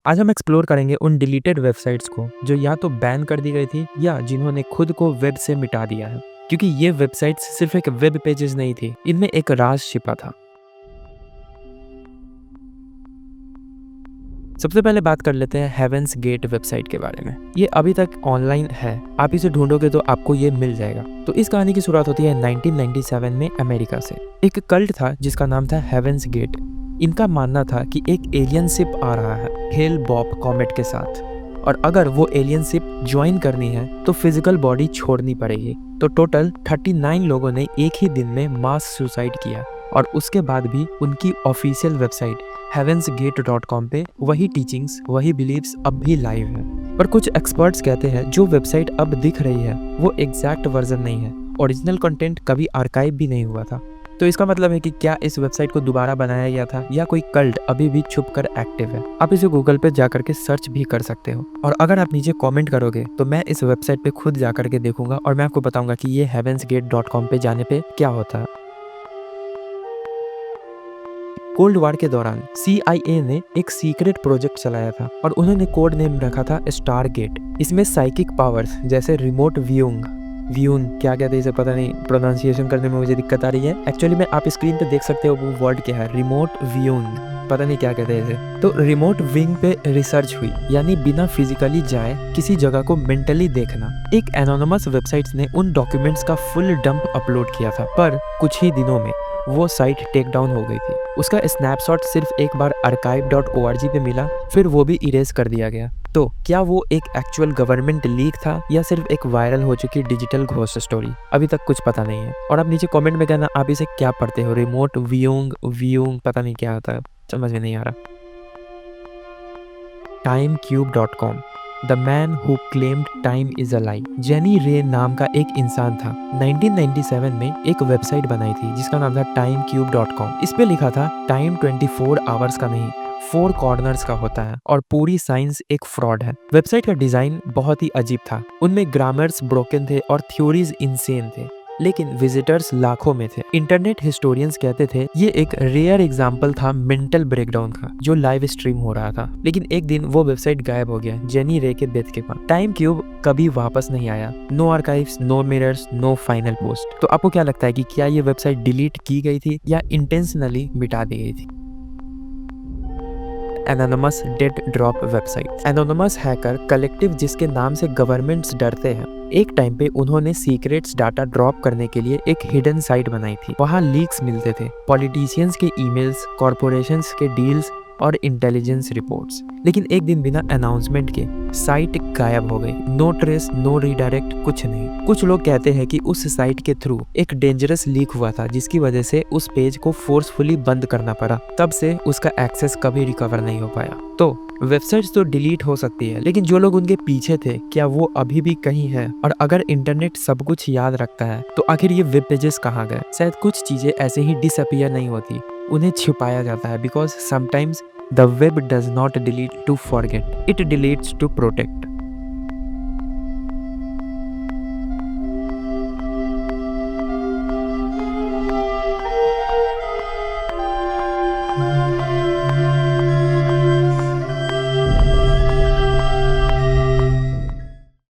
आज हम एक्सप्लोर करेंगे उन डिलीटेड वेबसाइट्स को जो या तो बैन कर दी गई थी या जिन्होंने खुद को वेब से मिटा दिया है, क्योंकि ये वेबसाइट्स सिर्फ एक वेब पेजेस नहीं थी, इनमें एक राज छिपा था। सबसे पहले बात कर लेते हैं हेवेंस गेट वेबसाइट के बारे में। ये अभी तक ऑनलाइन है, आप इसे ढूंढोगे तो आपको ये मिल जाएगा। तो इस कहानी की शुरुआत होती है 1997 में अमेरिका से। एक कल्ट था जिसका नाम था हेवेंस गेट। इनका मानना था कि एक एलियन शिप आ रहा है हेल बॉप कॉमेट के साथ, और अगर वो एलियन शिप ज्वाइन करनी है तो फिजिकल बॉडी छोड़नी पड़ेगी। तो टोटल 39 लोगों ने एक ही दिन में मास सुसाइड किया, और उसके बाद भी उनकी ऑफिशियल वेबसाइट heavensgate.com पे वही टीचिंग्स, वही बिलीव्स अब भी लाइव है। पर कुछ एक्सपर्ट्स कहते हैं जो वेबसाइट अब दिख रही है वो एग्जैक्ट वर्जन नहीं है, ओरिजिनल कंटेंट कभी आर्काइव भी नहीं हुआ था। तो इसका मतलब है कि क्या इस वेबसाइट को दोबारा बनाया गया था या कोई कल्ट अभी भी छुप कर एक्टिव है। आप इसे गूगल पे जाकर के सर्च भी कर सकते हो, और अगर आप नीचे कमेंट करोगे तो मैं इस वेबसाइट पे खुद जाकर के देखूंगा और मैं आपको बताऊंगा कि ये heavensgate.com पे जाने पे क्या होता है। कोल्ड वॉर के दौरान CIA ने एक सीक्रेट प्रोजेक्ट चलाया था और उन्होंने कोड नेम रखा था स्टार गेट। इसमें साइकिक पावर्स जैसे रिमोट व्यूइंग क्या कहते हैं इसे पता नहीं, प्रोनाउंसिएशन करने में मुझे दिक्कत आ रही है। एक्चुअली में आप स्क्रीन पे देख सकते हो वो वर्ड क्या है, रिमोट व्यूइंग, पता नहीं क्या कहते हैं इसे। तो रिमोट विंग पे रिसर्च हुई, यानी बिना फिजिकली जाए किसी जगह को मेंटली देखना। एक एनोनिमस वेबसाइट्स ने उन डॉक्यूमेंट्स का फुल डंप अपलोड किया था, पर कुछ ही दिनों में वो साइट टेक डाउन हो गई थी। उसका स्नैपशॉट सिर्फ एक बार archive.org पे मिला, फिर वो भी इरेज कर दिया गया। तो क्या वो एक एक्चुअल गवर्नमेंट लीक था या सिर्फ एक वायरल हो चुकी डिजिटल घोस्ट स्टोरी, अभी तक कुछ पता नहीं है। और आप नीचे कमेंट में कहना आप इसे क्या पढ़ते हो, रिमोट व्यूइंग पता नहीं क्या होता है, समझ में नहीं आ रहा। timecube.com the man who claimed time is a lie. Jenny रे नाम का एक इंसान था, 1997 में एक वेबसाइट बनाई थी जिसका नाम था timecube.com। इस पे लिखा था टाइम 24 आवर्स का नहीं, 4 कॉर्नर्स का होता है, और पूरी साइंस एक फ्रॉड है। वेबसाइट का डिजाइन बहुत ही अजीब था, उनमें ग्रामर्स ब्रोकन थे और थ्योरीज इंसेन थे, लेकिन विजिटर्स लाखों में थे। इंटरनेट हिस्टोरियंस कहते थे ये एक रेयर एग्जाम्पल था मेंटल ब्रेकडाउन का जो लाइव स्ट्रीम हो रहा था। लेकिन एक दिन वो वेबसाइट गायब हो गया जेनी रे के डेथ के बाद। टाइम क्यूब कभी वापस नहीं आया, no archives, no mirrors, no final post. तो आपको क्या लगता है कि क्या ये वेबसाइट डिलीट की गई थी या इंटेंशनली मिटा दी गई थी? Anonymous dead drop website. Anonymous hacker collective जिसके नाम से गवर्नमेंट्स डरते हैं, एक टाइम पे उन्होंने सीक्रेट्स डाटा ड्रॉप करने के लिए एक हिडन साइट बनाई थी। वहाँ लीक्स मिलते थे, पॉलिटिशियंस के ईमेल्स, कॉर्पोरेशंस के डील्स और इंटेलिजेंस रिपोर्ट्स। लेकिन एक दिन बिना अनाउंसमेंट के साइट गायब हो गई, नो ट्रेस, नो रीडायरेक्ट, कुछ नहीं। कुछ लोग कहते हैं कि उस साइट के थ्रू एक डेंजरस लीक हुआ था जिसकी वजह से उस पेज को फोर्सफुली बंद करना पड़ा, तब से उसका एक्सेस कभी रिकवर नहीं हो पाया। तो वेबसाइट्स तो डिलीट हो सकती है, लेकिन जो लोग उनके पीछे थे क्या वो अभी भी कहीं है? और अगर इंटरनेट सब कुछ याद रखता है तो आखिर ये वेब पेजेस कहाँ गए? शायद कुछ चीजें ऐसे ही डिसअपियर नहीं होती, उन्हें छुपाया जाता है, because sometimes the web does not delete to forget, it deletes to protect.